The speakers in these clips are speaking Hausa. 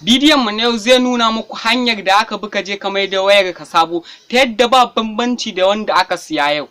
Bidiyon mu na yau zai nuna muku hanyar da aka bi ka je ka mai da wayar ka sabo ta yadda ba bambanci da wanda aka siya yau.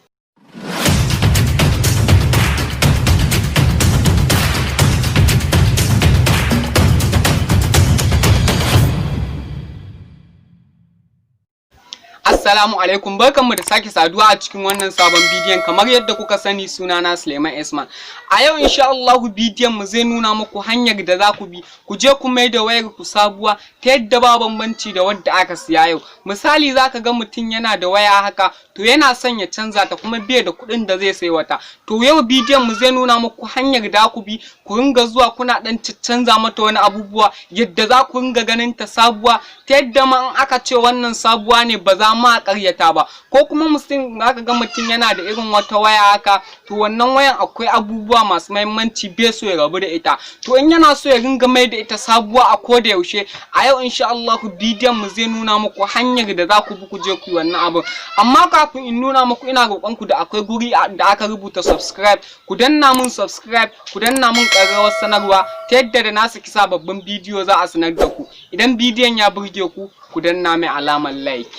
Assalamu alaikum, barkanmu da sake saduwa a cikin wannan sabon bidiyon. Kamar yadda kuka sani, sunana Suleiman Esman. A yau insha Allah bidiyon mu zai nuna muku hanyar da za ku bi ku je ku mai da wayar ku sabuwa ta yadda ba bambanci da wadda aka siya yau. Misali, zaka ga mutum yana da waya haka, to yana son ya canza ta kuma bai da kuɗin da zai sai wata. To yau bidiyon mu zai nuna muku hanyar da ku bi ku ringa zuwa kuna dan canza mata wani abubuwa yadda za ku ringa ganin ta sabuwa ta yadda ma in aka ce wannan sabuwa ne ba za ma ƙaryata ba. Ko kuma mutum aka ga mutum yana da irin wata waya haka, to wannan wayan akwai abubuwa masu muhimmanci bai so ya rabu da ita, to in yana so ya ringa mai da ita sabuwa a koda yaushe, a yau insha Allah bidiyon mu zai nuna muku hanyar da za ku bi ku je ku yi wannan abin. Amma kafin in nuna muku, ina roƙon ku da akwai guri da aka rubuta subscribe, ku danna mun subscribe, ku danna mun ƙararrawar sanarwa ta yadda da na saki sababbin bidiyo za a sanar da ku. Idan bidiyon ya burge ku, ku danna mai alamar like.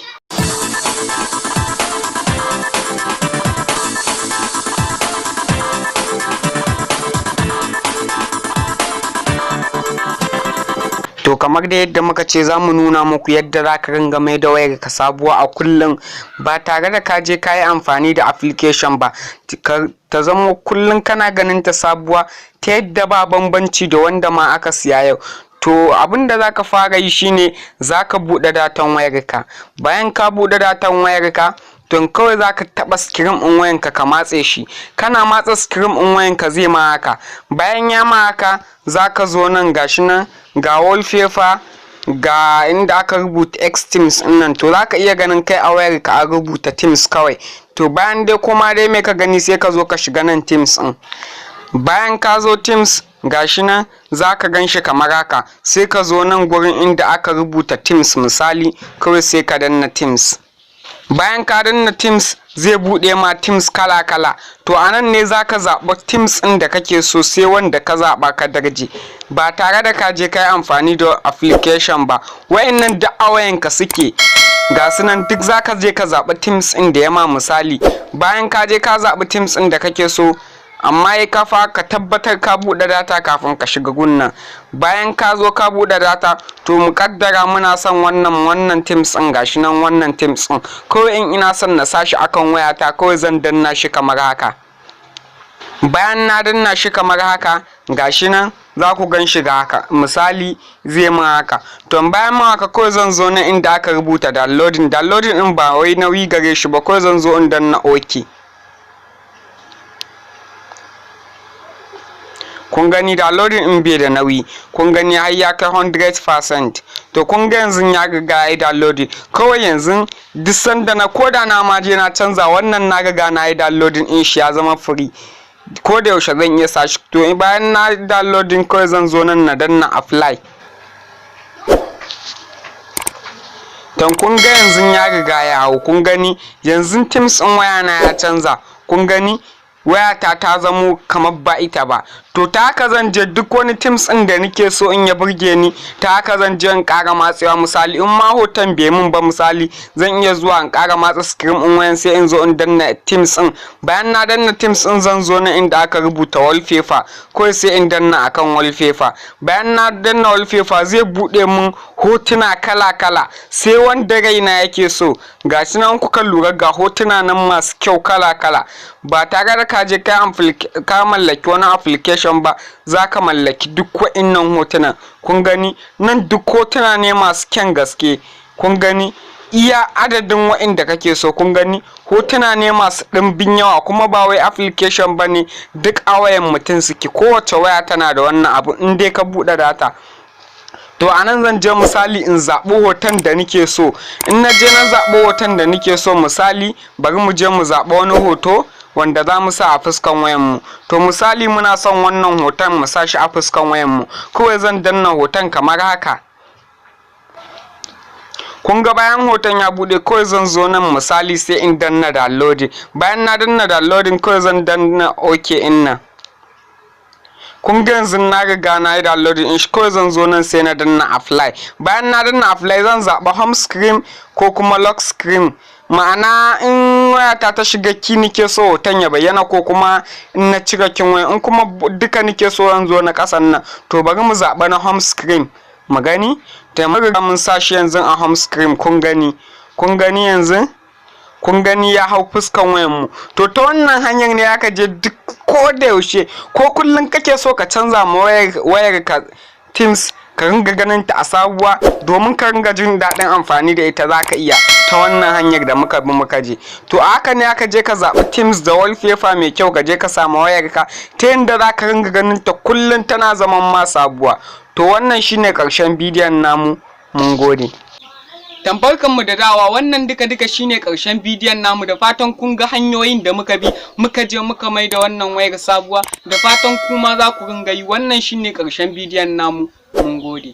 To kamar da yadda muka ce, za mu nuna muku yadda za ka ringa mai da wayar ka sabuwa a kullum ba tare da ka je ka yi amfani da application ba, ta zama kullum kana ganin ta sabuwa ta yadda ba bambanci da wanda ma aka siya yau. To abinda za ka fara yi shine za ka buɗe datan wayarka. Bayan ka buɗe datan wayarka, to kawai za ka taɓa screen ɗin wayanka ka matse shi. Kana matsa screen ɗin wayanka zai ma haka. Bayan ya ma haka, za ka zo nan, gashi nan ga wallpaper, ga inda aka rubuta X Teams nan. To za ka iya ganin kai a wayarka an rubuta Teams kawai. To bayan dai kuma dai me ka gani, sai ka zo ka shiga nan Teams ɗin. Bayan ka zo Teams, gashi nan za ka gan shi kamar haka. Sai ka zo nan gurin inda aka rubuta Teams misali, kawai sai ka danna Teams. Bayan ka danna Teams, zai buɗe ma Teams kala-kala. To anan ne za ka zaɓa Teams ɗin da kake so, sai wanda ka zaɓa ka darje, ba tare da ka je ka yi amfani da application ba. Wa'innan duk a wayanka suke, ga su nan duk za ka je ka zaɓi Teams ɗin da ya ma misali. Bayan ka je ka zaɓi Teams ɗin da kake so, amma ya kafa ka tabbatar ka buɗe data kafin ka shiga gunnan. Bayan ka zo ka buɗe data, to mu kaddara muna son wannan Teams ɗin, gashi nan wannan Teams ɗin. Kawai in ina son na sashi akan wayata, kawai zan danna shi kamar haka. Bayan na danna shi kamar haka, gashi nan za ku gan shi ga haka misali, zai mun haka. To bayan ma haka, kawai zan zo na inda aka rubuta downloading ɗin ba wai nauyi gare shi ba, kawai zan zo in danna OK. Kun gani downloading in bai da nauyi, kun gani har ya kai 100%. To kun ga yanzu ya riga ya yi downloading. Kawai yanzu duk sanda na koda na ma je na canza wannan, na riga na yi downloading in shi ya zama free, ko da yaushe zan iya sashi. To bayan na downloading, kawai zan zo nan na danna apply. Dan kun ga yanzu ya riga ya hau. Kun gani yanzu Teams ɗin wayana ya canza. Kun gani wayata ta zamo kamar ba ita ba. To ta haka zan je duk wani Teams ɗin da nake so in ya burge ni, ta haka zan je in ƙara matsewa. Misali, in ma hoton bai mun ba misali, zan iya zuwa in ƙara matsa screen ɗin wayan, sai in zo in danna Teams ɗin. Bayan na danna Teams ɗin, zan zo na inda aka rubuta wallpaper, kawai sai in danna akan wallpaper. Bayan na danna wallpaper, zai buɗe mun hotuna kala-kala, sai wanda raina yake so. Gashi nan kuka lura, ga hotuna nan masu kyau kala-kala. Ba tare da ka je ka mallaki wani application ba, za ka mallaki duk wa'innan hotunan. Kun gani nan duk hotuna ne masu kyan gaske. Kun gani iya adadin wa'inda kake so. Kun gani hotuna ne masu ɗimbin yawa, kuma ba wai application ba ne, duk a wayan mutum suke. Kowace waya tana da wannan abu in dai ka buɗe data. To anan zan je misali in zaɓi hoton da nake so. In na je na zaɓi hoton da nake so, misali bari mu je mu zaɓi wani hoto wanda za mu sa a fuskan wayanmu. To misali muna son wannan hoton mu sa shi a fuskan wayanmu, kawai zan danna hoton kamar haka. Kun ga bayan hoton ya bude, kawai zan zo nan misali, sai in danna downloading. Bayan na danna downloading, kawai zan danna OK in nan. kun ga yanzu na riga na yi downloading in shi, kawai zan zo nan sai na danna apply. Bayan na danna apply zan zaɓa home screen ko kuma lock screen, ma'ana in wayata ta shiga ki nike so hoton ya bayyana ko kuma in na cire kin waya, in kuma duka nike so zan zo na kasan nan. To bari mu zaɓa na home screen mu gani. To mun riga mun sa shi yanzu a home screen, kun gani yanzu, kun gani ya hau fuskan wayan mu. To ta wannan hanyar ne aka je duk ko da yaushe ko kullun kake so ka canza ma wayar ka Teams ka ringa ganin ta a sabuwa domin ka ringa jin daɗin amfani da ita, zaka iya ta wannan hanyar da muka bi muka je. To haka ne aka je ka zaɓi Teams da wallpaper mai kyau, ka je ka samu wayar ka ta yadda zaka ringa ganin ta kullun tana zaman ma sabuwa. To wannan shine ƙarshen bidiyon namu, mun gode. Tambarkanmu da dawa, wannan duka shine ƙarshen bidiyon namu. Da fatan kun ga hanyoyin da muka bi muka je muka mai da wannan wayar sabuwa, da fatan kuma za ku ringa yi. Wannan shine ƙarshen bidiyon namu, mun gode.